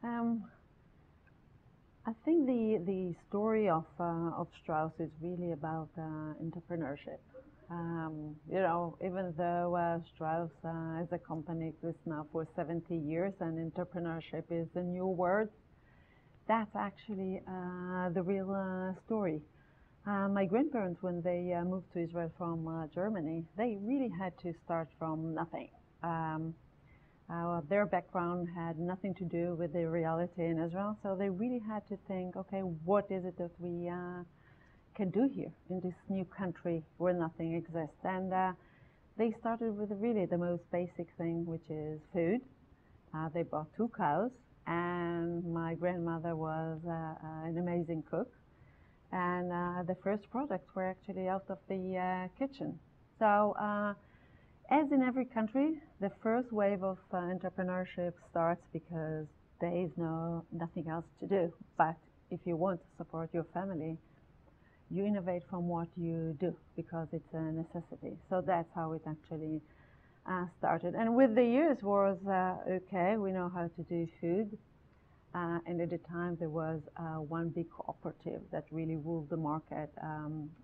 Um, I think the story of Strauss is really about entrepreneurship. Even though Strauss as a company exists now for 70 years and entrepreneurship is the new word, that's actually the real story. My grandparents, when they moved to Israel from Germany, they really had to start from nothing. Um, their background had nothing to do with the reality in Israel, so they really had to think, okay, what is it that we can do here in this new country where nothing exists? And they started with really the most basic thing, which is food. They bought 2 cows, and my grandmother was an amazing cook. And the first products were actually out of the kitchen. So as in every country, the first wave of entrepreneurship starts because there is nothing else to do. But if you want to support your family, you innovate from what you do because it's a necessity. So that's how it actually started. And with the years was, okay, we know how to do food. And at the time, there was one big cooperative that really ruled the market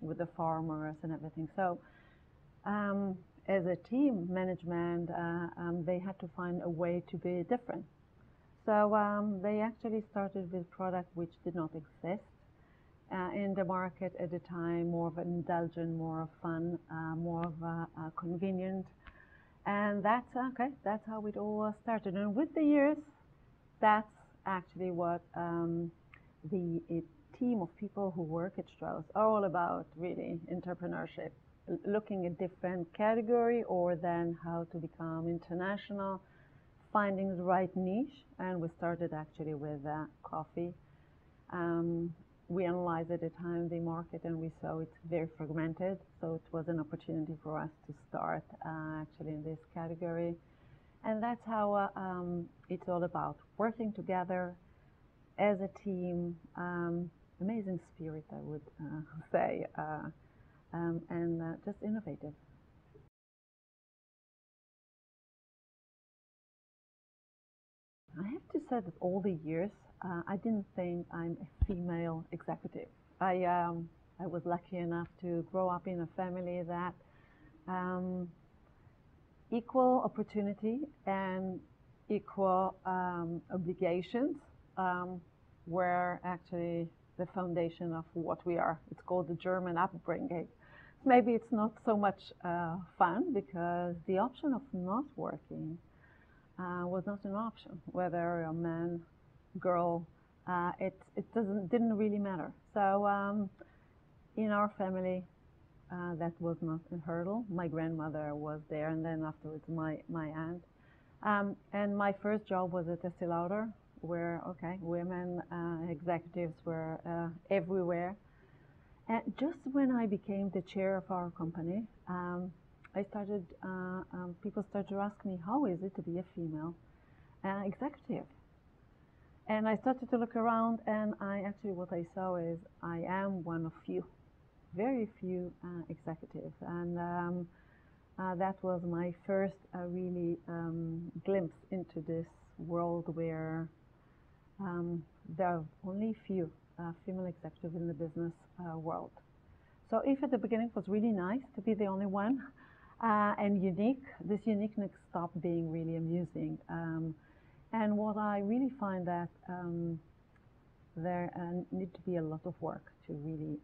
with the farmers and everything. So um, as a team management, they had to find a way to be different. So they actually started with product which did not exist in the market at the time, more of an indulgent, more of fun, more of convenient. And that's okay, that's how it all started. And with the years, that's actually what the team of people who work at Strauss are all about, really, entrepreneurship, looking at different category or then how to become international, finding the right niche. And we started actually with coffee. Um, we analyzed at the time the market and we saw it's very fragmented. So it was an opportunity for us to start actually in this category. And that's how it's all about working together as a team, amazing spirit, I would say, and just innovative. I have to say that all the years, I didn't think I'm a female executive. I, um, I was lucky enough to grow up in a family that um, equal opportunity and equal obligations um, were actually the foundation of what we are. It's called the German upbringing. Maybe it's not so much fun because the option of not working was not an option, whether a man, girl, it didn't really matter. So in our family, that was not a hurdle. My grandmother was there, and then afterwards my aunt. And my first job was at Estee Lauder, where okay, women executives were everywhere. And just when I became the chair of our company, I started. People started to ask me, "How is it to be a female executive?" And I started to look around, and I actually what I saw is I am one of few, very few executives, and that was my first really glimpse into this world where there are only few female executives in the business world. So if at the beginning it was really nice to be the only one and unique, this uniqueness stopped being really amusing. And what I really find that there need to be a lot of work to really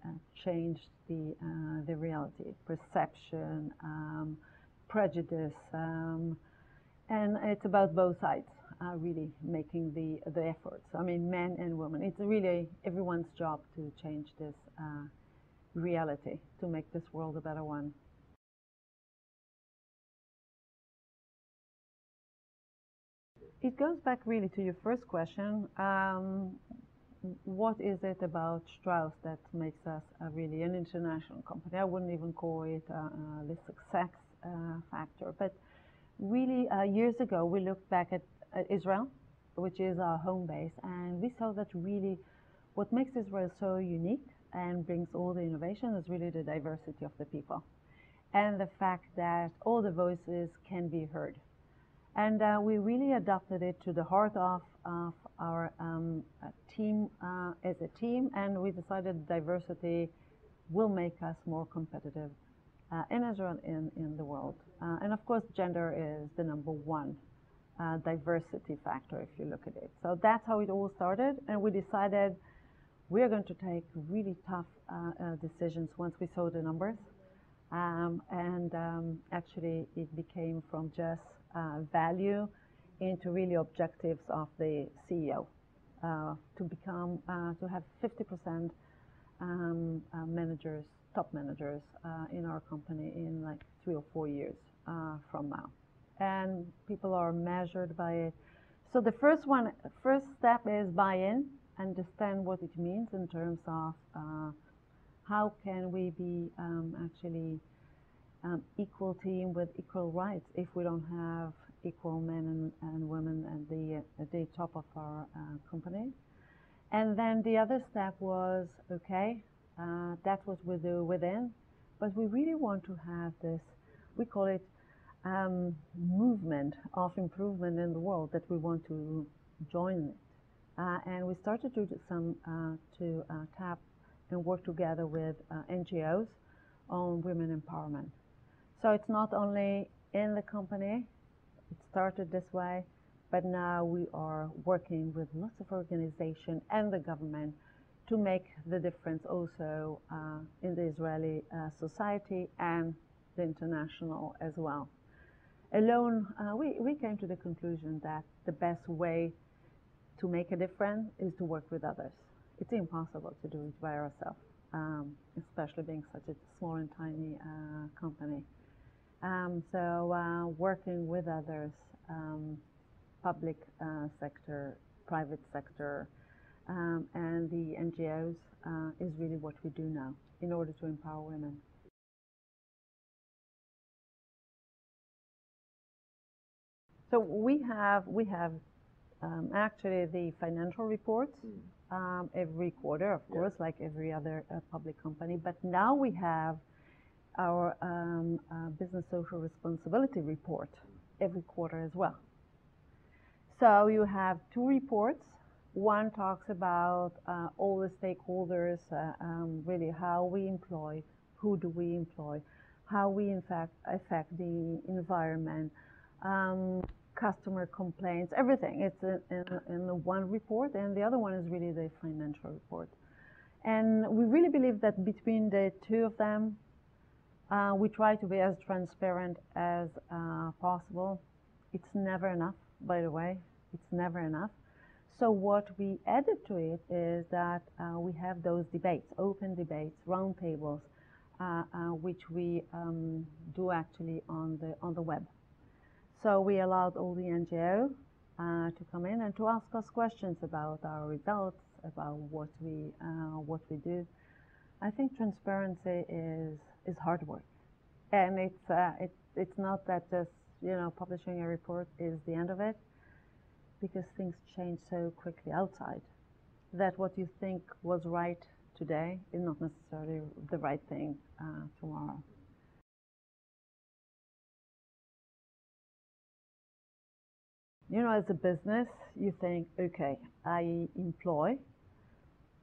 change the reality, perception, prejudice, and it's about both sides really making the efforts. I mean, men and women. It's really everyone's job to change this reality to make this world a better one. It goes back really to your first question. What is it about Strauss that makes us really an international company? I wouldn't even call it the success factor. But really, years ago, we looked back at Israel, which is our home base, and we saw that really what makes Israel so unique and brings all the innovation is really the diversity of the people and the fact that all the voices can be heard. And we really adapted it to the heart of of our team as a team, and we decided diversity will make us more competitive in Israel, in the world. And of course, gender is the number one diversity factor if you look at it. So that's how it all started, and we decided we're going to take really tough decisions once we saw the numbers. Actually, it became from just value into really objectives of the CEO to have 50% managers, top managers in our company in like 3 or 4 years from now. And people are measured by it. So the first step is buy-in, understand what it means in terms of how can we be actually equal team with equal rights if we don't have equal men and women at the top of our company. And then the other step was, okay, that's what we do within, but we really want to have this, we call it movement of improvement in the world, that we want to join it. And we started to do tap and work together with NGOs on women empowerment. So it's not only in the company, it started this way, but now we are working with lots of organizations and the government to make the difference also in the Israeli society and the international as well. Alone, we came to the conclusion that the best way to make a difference is to work with others. It's impossible to do it by ourselves, especially being such a small and tiny company. So working with others, public sector, private sector, and the NGOs is really what we do now in order to empower women. So we have actually the financial reports every quarter, of course, like every other public company. But now we have our business social responsibility report every quarter as well. So you have 2 reports. One talks about all the stakeholders, really how we employ, who do we employ, how we in fact affect the environment, customer complaints, everything. It's in the one report, and the other one is really the financial report. And we really believe that between the 2 of them, we try to be as transparent as possible. It's never enough, by the way. It's never enough. So what we added to it is that we have those debates, open debates, round tables, which we do actually on the web. So we allowed all the NGO to come in and to ask us questions about our results, about what we do. I think transparency is hard work, and it's not that just publishing a report is the end of it, because things change so quickly outside that what you think was right today is not necessarily the right thing tomorrow. As a business, you think, okay, I employ,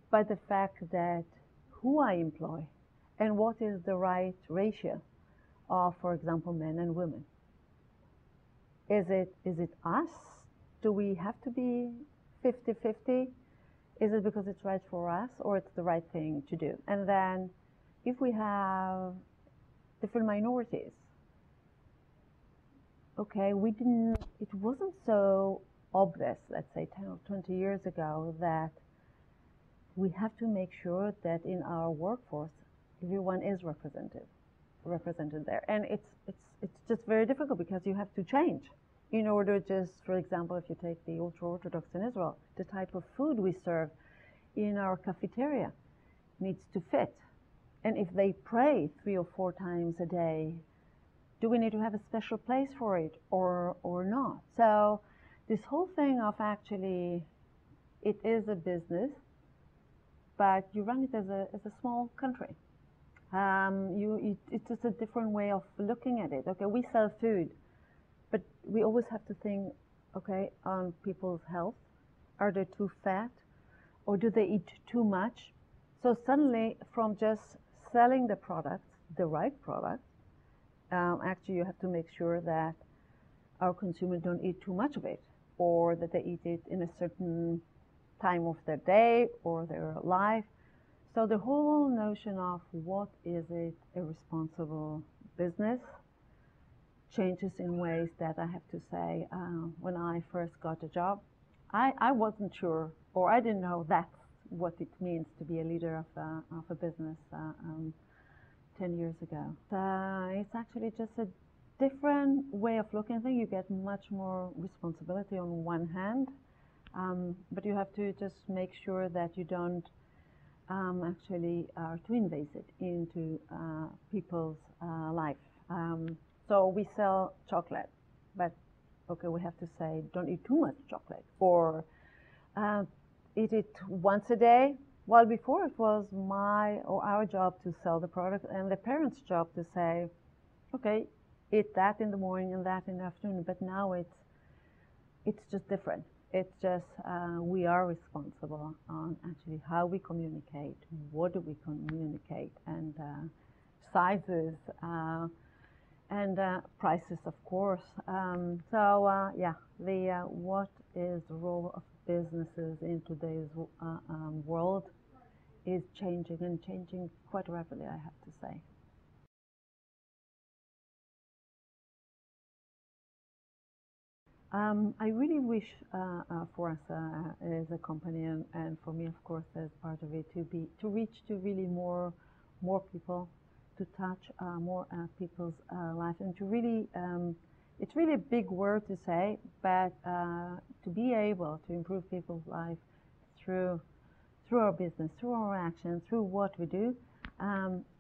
but the fact that who I employ and what is the right ratio of, for example, men and women. Is it us? Do we have to be 50-50? Is it because it's right for us, or it's the right thing to do? And then if we have different minorities, okay, it wasn't so obvious, let's say 10 or 20 years ago, that we have to make sure that in our workforce, everyone is represented there. And it's just very difficult, because you have to change in order just, for example, if you take the ultra-Orthodox in Israel, the type of food we serve in our cafeteria needs to fit. And if they pray 3 or 4 times a day, do we need to have a special place for it or not? So this whole thing of actually, it is a business, but you run it as a small country. It's just a different way of looking at it. Okay, we sell food, but we always have to think, okay, on people's health, Are they too fat? Or do they eat too much? So suddenly, from just selling the product, the right product, actually you have to make sure that our consumers don't eat too much of it, or that they eat it in a certain time of their day or their life. So the whole notion of what is it a responsible business changes in ways that I have to say, when I first got a job, I wasn't sure, or I didn't know that's what it means to be a leader of a business 10 years ago. It's actually just a different way of looking at things. You get much more responsibility on one hand, but you have to just make sure that you don't actually are too invasive into people's life. So we sell chocolate, but okay, we have to say don't eat too much chocolate, or eat it once a day. Well, before it was my or our job to sell the product, and the parents' job to say, okay, eat that in the morning and that in the afternoon. But now it's just different. It's just we are responsible on actually how we communicate, what do we communicate, and sizes and prices, of course. Yeah, the what is the role of businesses in today's world is changing, and changing quite rapidly, I have to say. I really wish for us as a company, and for me, of course, as part of it, to reach to really more people, to touch more people's lives, and to really it's really a big word to say, but to be able to improve people's life through our business, through our action, through what we do,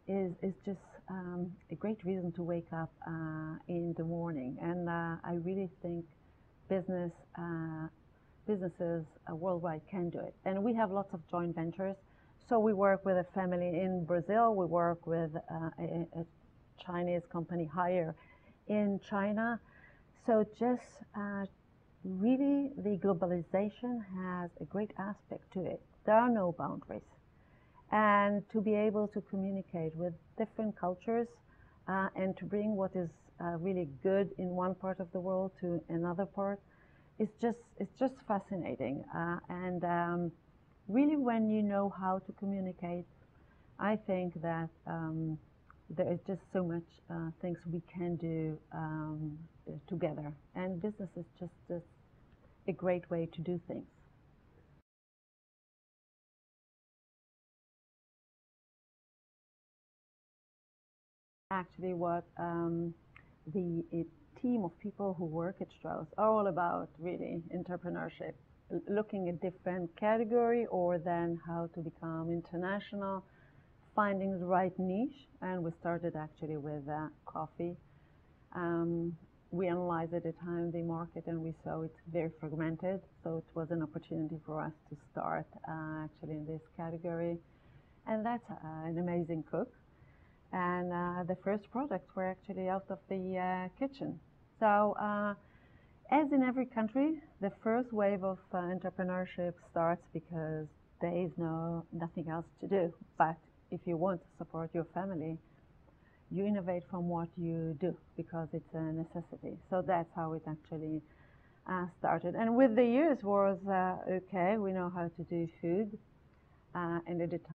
is just a great reason to wake up in the morning. And I really think business businesses worldwide can do it. And we have lots of joint ventures. So we work with a family in Brazil. We work with a Chinese company Haier in China. So just really the globalization has a great aspect to it. There are no boundaries. And to be able to communicate with different cultures and to bring what is really good in one part of the world to another part, it's just fascinating. And really, when you know how to communicate, I think that there is just so much things we can do together. And business is just a great way to do things. Actually, what the team of people who work at Strauss are all about, really, entrepreneurship, looking at different category, or then how to become international, finding the right niche. And we started actually with coffee. We analyzed at the time the market, and we saw it's very fragmented. So it was an opportunity for us to start actually in this category. And that's an amazing cook. And the first products were actually out of the kitchen. So as in every country, the first wave of entrepreneurship starts because there is nothing else to do. But if you want to support your family, you innovate from what you do because it's a necessity. So that's how it actually started. And with the years was, okay, we know how to do food. And at the time,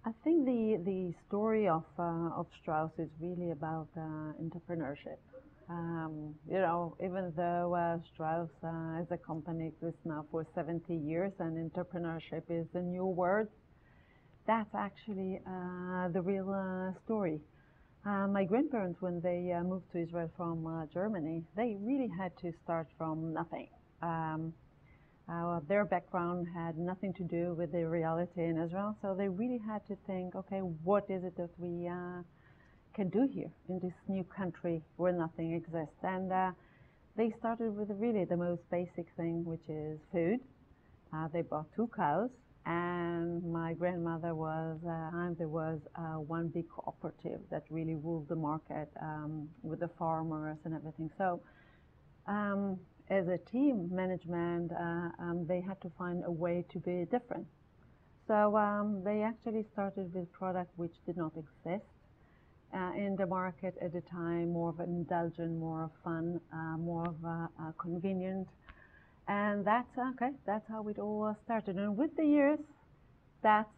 I think the story of Strauss is really about entrepreneurship. You know, even though Strauss as a company exists now for 70 years, and entrepreneurship is a new word, that's actually the real story. My grandparents, when they moved to Israel from Germany, they really had to start from nothing. Um, their background had nothing to do with the reality in Israel, so they really had to think, okay, what is it that we can do here in this new country where nothing exists? And they started with really the most basic thing, which is food. They bought two cows, and my my grandmother was, there was one big cooperative that really ruled the market with the farmers and everything. So as a team management, they had to find a way to be different. So they actually started with product which did not exist in the market at the time, more of an indulgent, more of fun, more of a convenient. And that's okay. That's how it all started. And with the years, that's